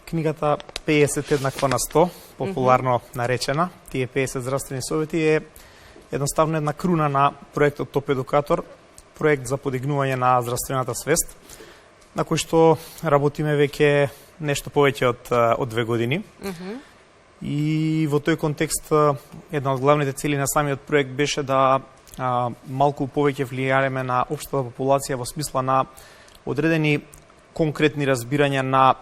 Книгата 50 еднаква на 100, популарно наречена, тие 50 здравствени совети е едноставно една круна на проектот Топ Едукатор, проект за подигнување на здравствената свест, на кој што работиме веќе нешто повеќе од 2 години. И во тој контекст една од главните цели на самиот проект беше да малку повеќе влијаеме на општата популација во смисла на одредени конкретни разбирања на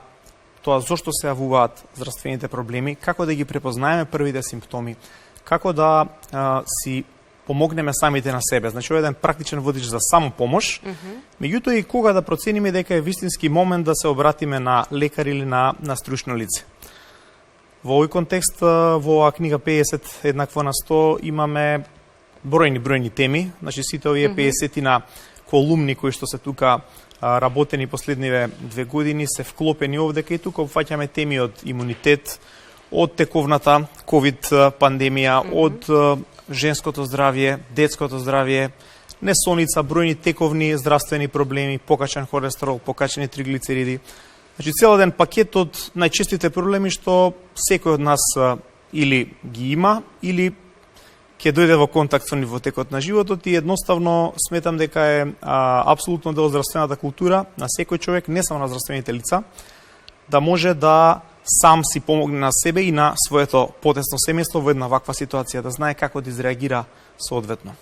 тоа зошто се јавуваат здравствените проблеми, како да ги препознаеме првите симптоми, како да си помогнеме самите на себе. Значи, еден практичен водич за самопомош, меѓутоа и кога да процениме дека е вистински момент да се обратиме на лекар или на стручно лице. Во овој контекст, во оваа книга 50 еднакво на 100 имаме бројни теми, значи сите овие 50 на колумни кои што се тука работени последниве 2 години се вклопени овде, кај тука опфаќаме теми од имунитет, од тековната ковид пандемија, од женското здравје, детското здравје, несоница, бројни тековни здравствени проблеми, покачен холестерол, покачени триглицериди. Значи цел еден пакет од најчестите проблеми што секој од нас или ги има, или ќе дојде во контакт со нив во текот на животот и едноставно сметам дека е апсолутно дел здравствената култура на секој човек, не само на здравствените лица, да може да сам си помогне на себе и на своето потесно семејство во една ваква ситуација, да знае како да изреагира соодветно.